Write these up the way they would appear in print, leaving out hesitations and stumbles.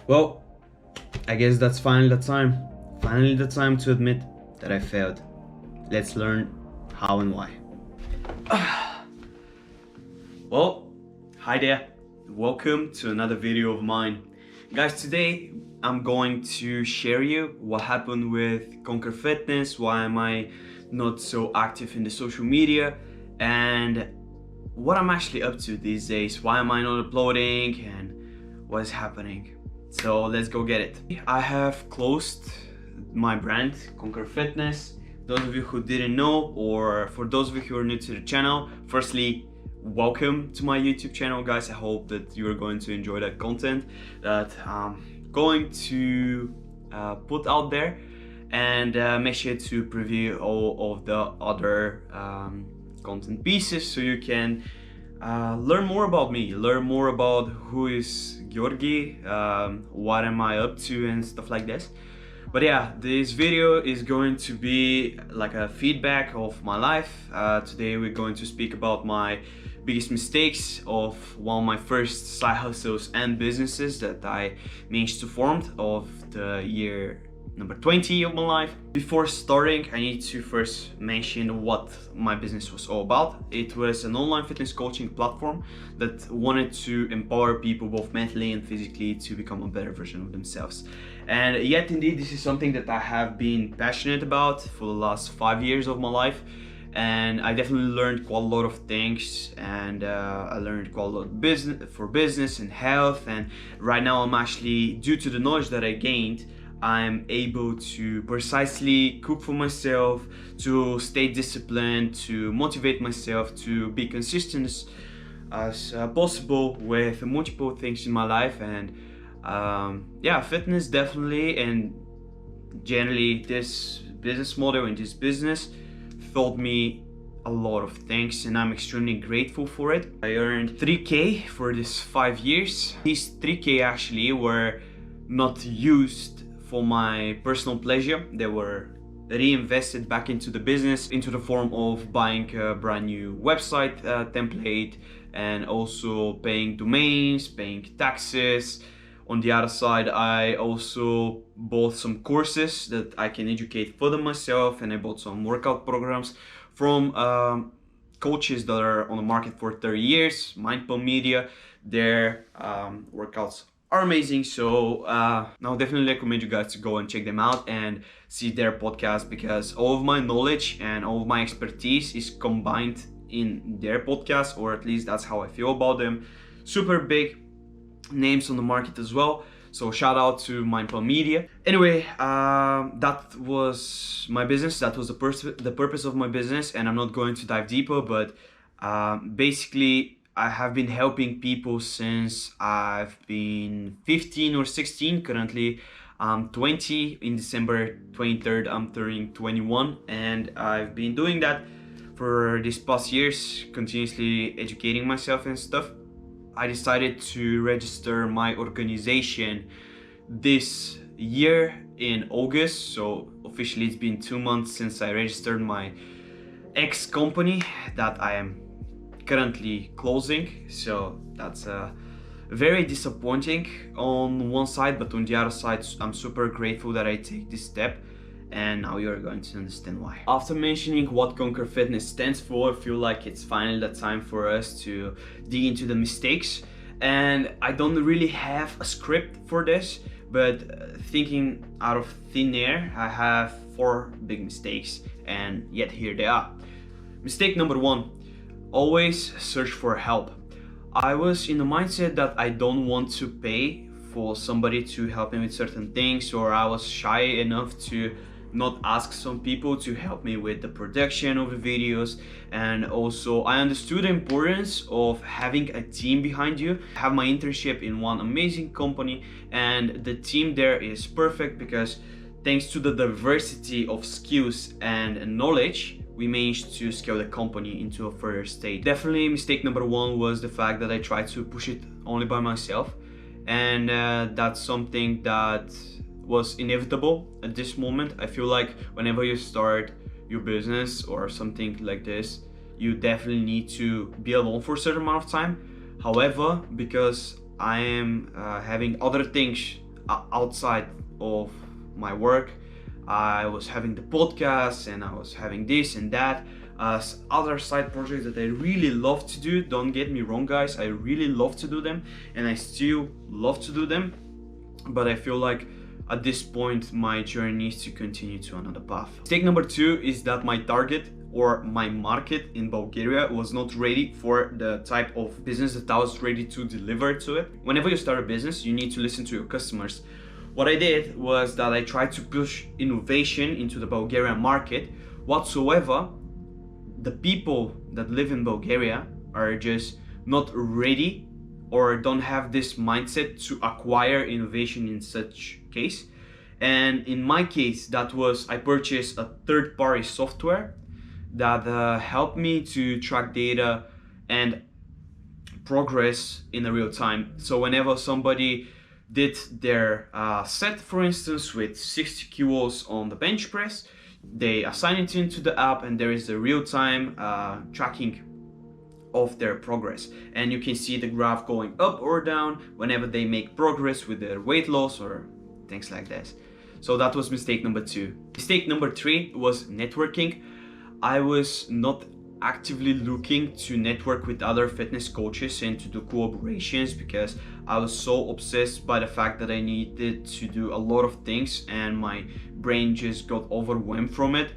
Well, I guess that's finally the time. Finally the time to admit that I failed. Let's learn how and why. Well, hi there. Welcome to another video of mine. Guys, today I'm going to share you what happened with Conquer Fitness, why am I not so active in the social media, and what I'm actually up to these days, why am I not uploading, and what is happening. So let's go get it. I have closed my brand, Conquer Fitness. Those of you who didn't know, or for those of you who are new to the channel, firstly, welcome to my YouTube channel, guys. I hope that you are going to enjoy that content that I'm going to put out there, and make sure to preview all of the other content pieces so you can learn more about me, learn more about who is Georgi, what am I up to and stuff like this. But yeah, this video is going to be like a feedback of my life. Today we're going to speak about my biggest mistakes of one of my first side hustles and businesses that I managed to form of the year number 20 of my life. Before starting, I need to first mention what my business was all about. It was an online fitness coaching platform that wanted to empower people both mentally and physically to become a better version of themselves. And yet indeed, this is something that I have been passionate about for the last 5 years of my life. And I definitely learned quite a lot of things, and I learned quite a lot of business and health. And right now I'm actually, due to the knowledge that I gained, I'm able to precisely cook for myself, to stay disciplined, to motivate myself, to be consistent as possible with multiple things in my life. And yeah, fitness definitely, and generally this business model and this business taught me a lot of things, and I'm extremely grateful for it. I earned 3K for this 5 years. These 3K actually were not used for my personal pleasure. They were reinvested back into the business, into the form of buying a brand new website template, and also paying domains, paying taxes. On the other side, I also bought some courses that I can educate further myself, and I bought some workout programs from coaches that are on the market for 30 years, Mindful Media. Their workouts are amazing, so now definitely recommend you guys to go and check them out and see their podcast, because all of my knowledge and all of my expertise is combined in their podcast, or at least that's how I feel about them. Super big names on the market as well, so shout out to Mindful Media. Anyway, that was my business, that was the purpose of my business, and I'm not going to dive deeper, but basically I have been helping people since I've been 15 or 16. Currently I'm 20. In December 23rd I'm turning 21, and I've been doing that for these past years, continuously educating myself and stuff. I decided to register my organization this year in August, so officially it's been 2 months since I registered my ex-company that I am currently closing. So that's very disappointing on one side, but on the other side I'm super grateful that I take this step, and now you're going to understand why. After mentioning what Conquer Fitness stands for, I feel like it's finally the time for us to dig into the mistakes. And I don't really have a script for this, but thinking out of thin air, I have 4 big mistakes, and yet here they are. Mistake number 1: always search for help. I was in the mindset that I don't want to pay for somebody to help me with certain things, or I was shy enough to not ask some people to help me with the production of the videos. And also I understood the importance of having a team behind you. I have my internship in one amazing company, and the team there is perfect because thanks to the diversity of skills and knowledge, we managed to scale the company into a further state. Definitely mistake number 1 was the fact that I tried to push it only by myself, and that's something that was inevitable at this moment. I feel like whenever you start your business or something like this, you definitely need to be alone for a certain amount of time. However, because I am having other things outside of my work. I was having the podcast and I was having this and that as other side projects that I really love to do. Don't get me wrong, guys, I really love to do them and I still love to do them, but I feel like at this point my journey needs to continue to another path. Mistake number 2 is that my target or my market in Bulgaria was not ready for the type of business that I was ready to deliver to it. Whenever you start a business, you need to listen to your customers. What I did was that I tried to push innovation into the Bulgarian market whatsoever. The people that live in Bulgaria are just not ready or don't have this mindset to acquire innovation in such case. And in my case, that was I purchased a third-party software that helped me to track data and progress in a real time. So whenever somebody did their set, for instance, with 60 kilos on the bench press, they assign it into the app and there is a real-time tracking of their progress, and you can see the graph going up or down whenever they make progress with their weight loss or things like this. So that was mistake number 2. Mistake number 3 was networking. I was not actively looking to network with other fitness coaches and to do collaborations because I was so obsessed by the fact that I needed to do a lot of things and my brain just got overwhelmed from it,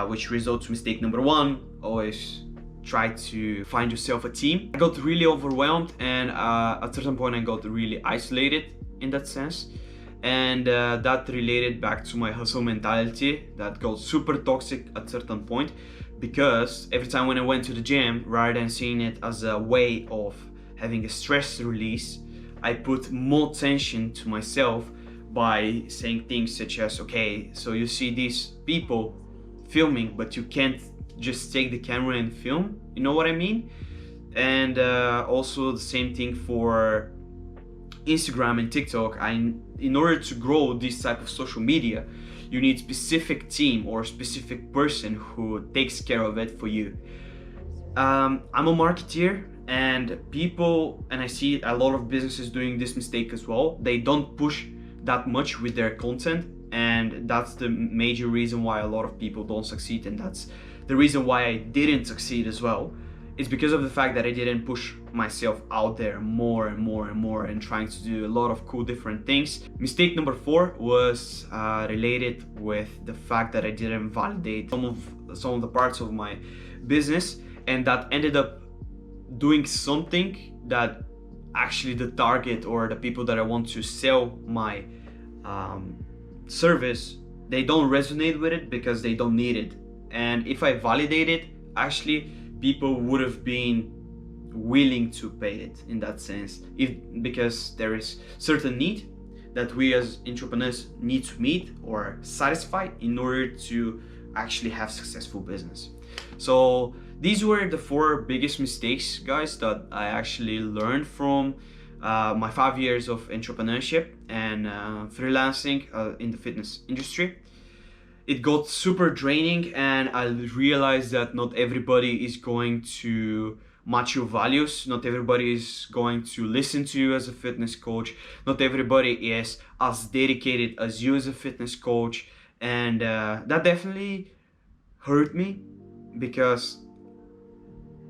which results in mistake number 1. Always try to find yourself a team. I got really overwhelmed and at a certain point I got really isolated in that sense, and that related back to my hustle mentality that got super toxic at a certain point, because every time when I went to the gym, rather than seeing it as a way of having a stress release, I put more tension to myself by saying things such as, okay, so you see these people filming, but you can't just take the camera and film, you know what I mean? And also the same thing for Instagram and TikTok. In order to grow this type of social media, you need specific team or specific person who takes care of it for you. I'm a marketeer, and I see a lot of businesses doing this mistake as well. They don't push that much with their content, and that's the major reason why a lot of people don't succeed, and that's the reason why I didn't succeed as well. It's because of the fact that I didn't push myself out there more and more and more and trying to do a lot of cool different things. Mistake number 4 was related with the fact that I didn't validate some of the parts of my business, and that ended up doing something that actually the target or the people that I want to sell my service, they don't resonate with it because they don't need it. And if I validate it, actually people would have been willing to pay it in that sense, because there is certain need that we as entrepreneurs need to meet or satisfy in order to actually have successful business. So these were the 4 biggest mistakes, guys, that I actually learned from my 5 years of entrepreneurship and freelancing in the fitness industry. It got super draining, and I realized that not everybody is going to match your values. Not everybody is going to listen to you as a fitness coach. Not everybody is as dedicated as you as a fitness coach. And that definitely hurt me, because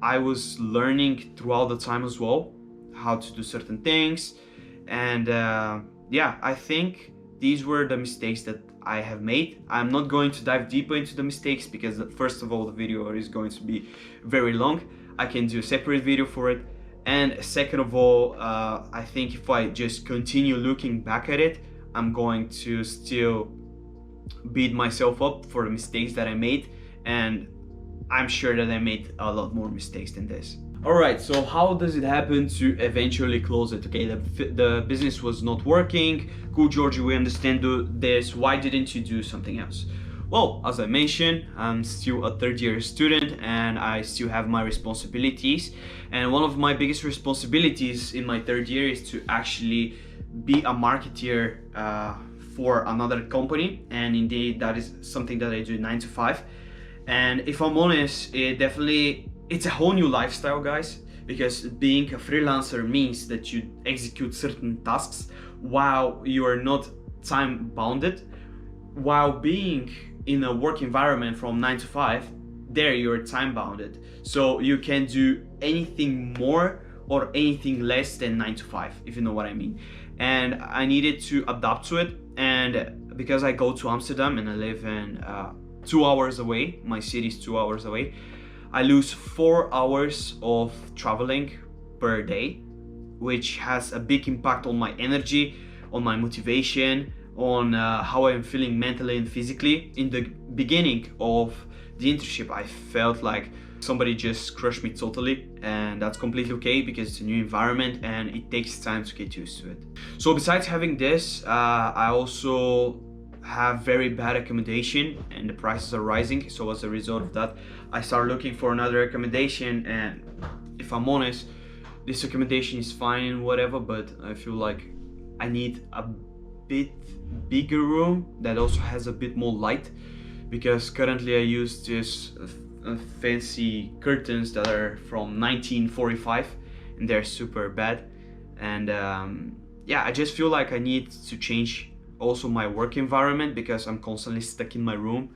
I was learning throughout the time as well how to do certain things. And yeah, I think these were the mistakes that I have made. I'm not going to dive deeper into the mistakes because first of all, the video is going to be very long. I can do a separate video for it. And second of all, I think if I just continue looking back at it, I'm going to still beat myself up for the mistakes that I made. And I'm sure that I made a lot more mistakes than this. Alright, so how does it happen to eventually close it? Okay, the business was not working. Cool, Georgie, we understand this. Why didn't you do something else? Well, as I mentioned, I'm still a third-year student and I still have my responsibilities. And one of my biggest responsibilities in my third year is to actually be a marketeer for another company. And indeed, that is something that I do 9 to 5. And if I'm honest, it's a whole new lifestyle, guys, because being a freelancer means that you execute certain tasks while you are not time bounded, while being in a work environment from 9 to 5, there you're time bounded. So you can do anything more or anything less than 9 to 5, if you know what I mean. And I needed to adapt to it. And because I go to Amsterdam and I live in 2 hours away, my city is 2 hours away, I lose 4 hours of traveling per day, which has a big impact on my energy, on my motivation, on how I'm feeling mentally and physically. In the beginning of the internship, I felt like somebody just crushed me totally, and that's completely okay because it's a new environment and it takes time to get used to it. So besides having this, I also have very bad accommodation and the prices are rising. So as a result of that, I started looking for another accommodation, and if I'm honest, this accommodation is fine and whatever, but I feel like I need a bit bigger room that also has a bit more light, because currently I use this fancy curtains that are from 1945 and they're super bad. And yeah, I just feel like I need to change also my work environment, because I'm constantly stuck in my room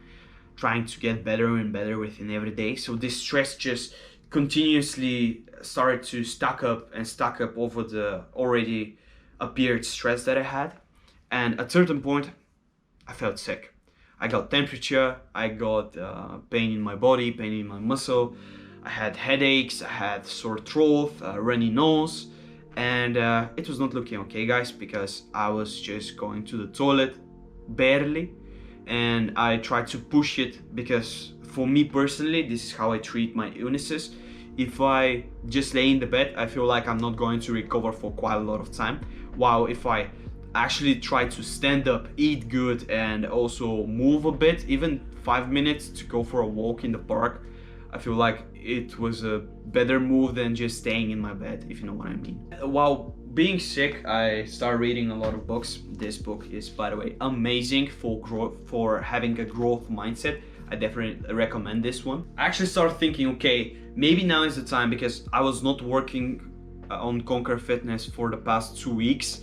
trying to get better and better within every day. So this stress just continuously started to stack up over the already appeared stress that I had. And at a certain point I felt sick. I got temperature, I got pain in my body, pain in my muscle, I had headaches, I had sore throat, runny nose, and it was not looking okay, guys, because I was just going to the toilet barely, and I tried to push it, because for me personally, this is how I treat my illnesses. If I just lay in the bed, I feel like I'm not going to recover for quite a lot of time, while if I actually try to stand up, eat good, and also move a bit, even 5 minutes to go for a walk in the park, I feel like it was a better move than just staying in my bed, if you know what I mean. While being sick, I started reading a lot of books. This book is, by the way, amazing for growth, for having a growth mindset. I definitely recommend this one. I actually started thinking, okay, maybe now is the time, because I was not working on Conquer Fitness for the past 2 weeks.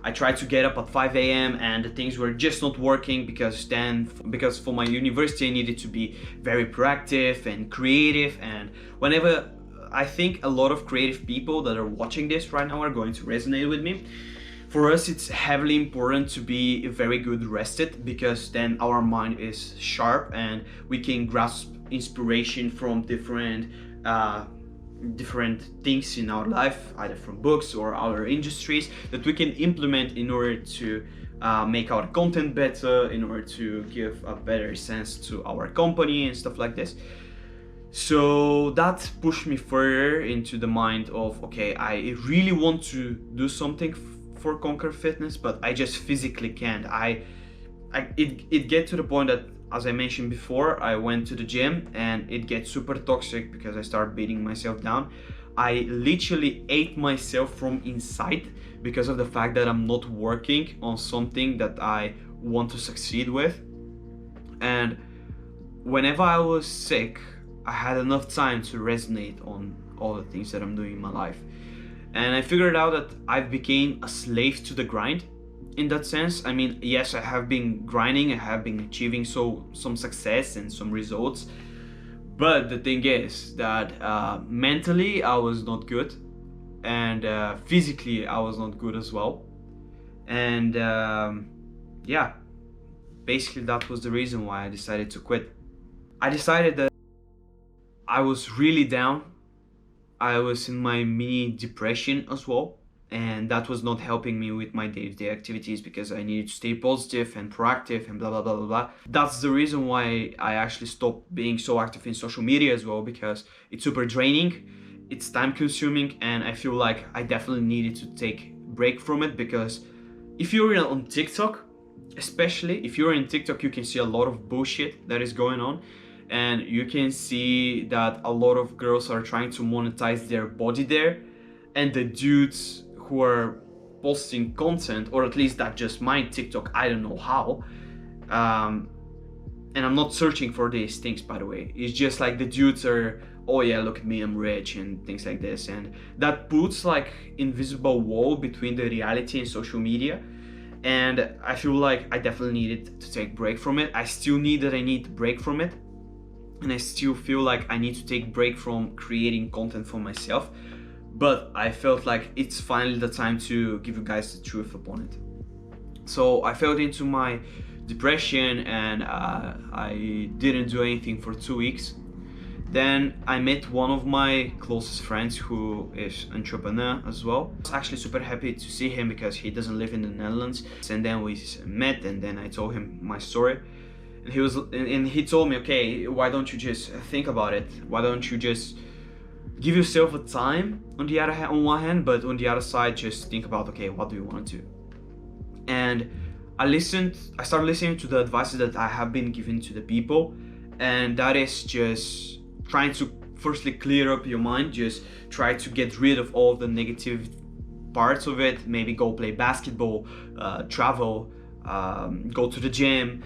I tried to get up at 5 a.m. and the things were just not working, because for my university I needed to be very proactive and creative, and whenever I think a lot of creative people that are watching this right now are going to resonate with me. For us, it's heavily important to be very good rested, because then our mind is sharp and we can grasp inspiration from different things in our life, either from books or other industries, that we can implement in order to make our content better, in order to give a better sense to our company and stuff like this. So that pushed me further into the mind of, okay, I really want to do something for Conquer Fitness, but I just physically can't. It get to the point that, as I mentioned before, I went to the gym and it gets super toxic because I start beating myself down. I literally ate myself from inside because of the fact that I'm not working on something that I want to succeed with. And whenever I was sick, I had enough time to resonate on all the things that I'm doing in my life. And I figured out that I became a slave to the grind. In that sense, I mean, yes, I have been grinding, I have been achieving some success and some results, but the thing is that mentally I was not good, and physically I was not good as well. And yeah, basically that was the reason why I decided to quit. I decided that I was really down, I was in my mini depression as well, and that was not helping me with my day-to-day activities, because I needed to stay positive and proactive and blah blah blah blah blah. That's the reason why I actually stopped being so active in social media as well, because it's super draining, it's time consuming, and I feel like I definitely needed to take a break from it. Because if you're on TikTok, especially if you're in TikTok, you can see a lot of bullshit that is going on, and you can see that a lot of girls are trying to monetize their body there, and the dudes who are posting content, or at least that's just my TikTok, I don't know how, And I'm not searching for these things, by the way. It's just like the dudes are, oh yeah, look at me, I'm rich and things like this. And that puts like invisible wall between the reality and social media. And I feel like I definitely needed to take a break from it. I still need a break from it. And I still feel like I need to take a break from creating content for myself. But I felt like it's finally the time to give you guys the truth upon it. So I fell into my depression and I didn't do anything for 2 weeks. Then I met one of my closest friends who is an entrepreneur as well. I was actually super happy to see him because he doesn't live in the Netherlands. And then we met, and then I told him my story. And he told me, okay, why don't you just think about it? Why don't you just give yourself a time on one hand, but on the other side, just think about, okay, what do you want to do? And I started listening to the advices that I have been given to the people, and that is just trying to firstly clear up your mind, just try to get rid of all the negative parts of it, maybe go play basketball, travel, go to the gym,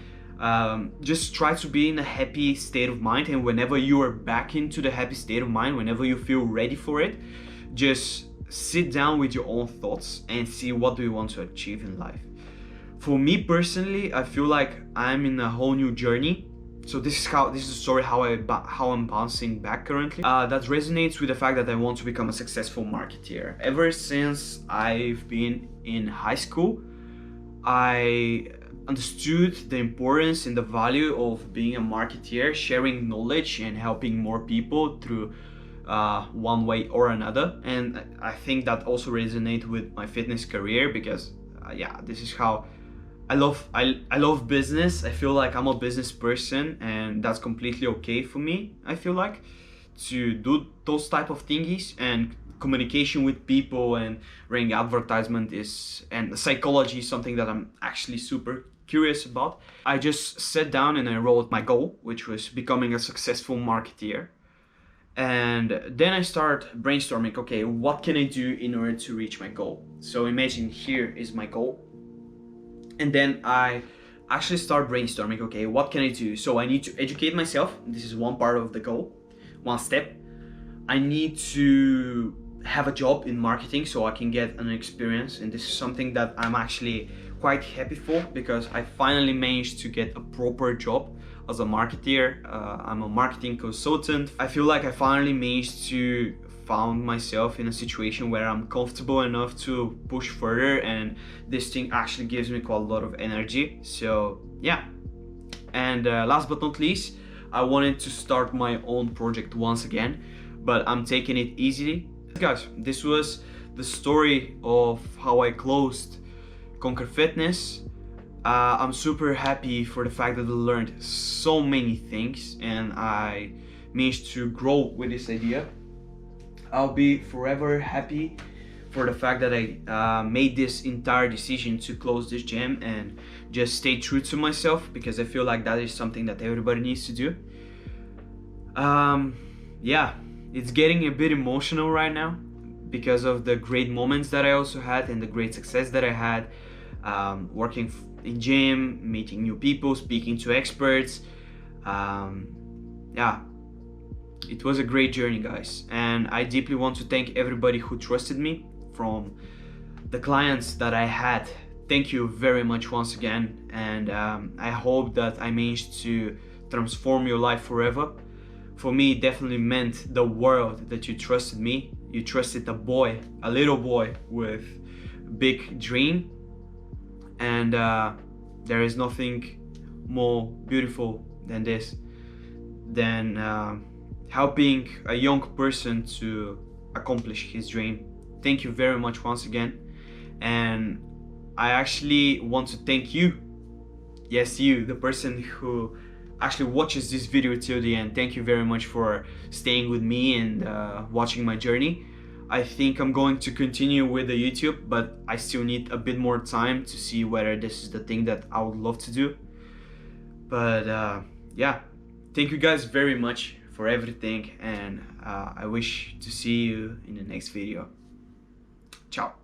just try to be in a happy state of mind. And whenever you are back into the happy state of mind, whenever you feel ready for it, just sit down with your own thoughts and see what do you want to achieve in life. For me personally, I feel like I'm in a whole new journey. So this is the story how I'm bouncing back currently. That resonates with the fact that I want to become a successful marketeer. Ever since I've been in high school, I understood the importance and the value of being a marketeer, sharing knowledge and helping more people through one way or another. And I think that also resonates with my fitness career because yeah, this is how I love business. I feel like I'm a business person, and that's completely okay for me. I feel like to do those type of thingies, and communication with people and running advertisement and psychology is something that I'm actually super curious about. I just sat down and I wrote my goal, which was becoming a successful marketeer. And then I start brainstorming, okay, what can I do in order to reach my goal? So imagine here is my goal. And then I actually start brainstorming, okay, what can I do? So I need to educate myself. This is one part of the goal, one step. I need to have a job in marketing so I can get an experience. And this is something that I'm actually quite happy for because I finally managed to get a proper job as a marketeer. I'm a marketing consultant. I feel like I finally managed to found myself in a situation where I'm comfortable enough to push further, and this thing actually gives me quite a lot of energy. So yeah, and last but not least, I wanted to start my own project once again, but I'm taking it easily. Guys, this was the story of how I closed Conquer Fitness. I'm super happy for the fact that I learned so many things and I managed to grow with this idea. I'll be forever happy for the fact that I made this entire decision to close this gym and just stay true to myself, because I feel like that is something that everybody needs to do. Yeah, it's getting a bit emotional right now because of the great moments that I also had and the great success that I had working in gym, meeting new people, speaking to experts. Yeah, it was a great journey, guys, and I deeply want to thank everybody who trusted me, from the clients that I had. Thank you very much once again, and I hope that I managed to transform your life forever. For me, it definitely meant the world that you trusted me. You trusted a little boy with big dream, and there is nothing more beautiful than this, than helping a young person to accomplish his dream. Thank you very much once again, and I actually want to thank you. Yes, you, the person who actually watches this video till the end. Thank you very much for staying with me and watching my journey. I think I'm going to continue with the YouTube, but I still need a bit more time to see whether this is the thing that I would love to do. But yeah, thank you guys very much for everything, and I wish to see you in the next video. Ciao.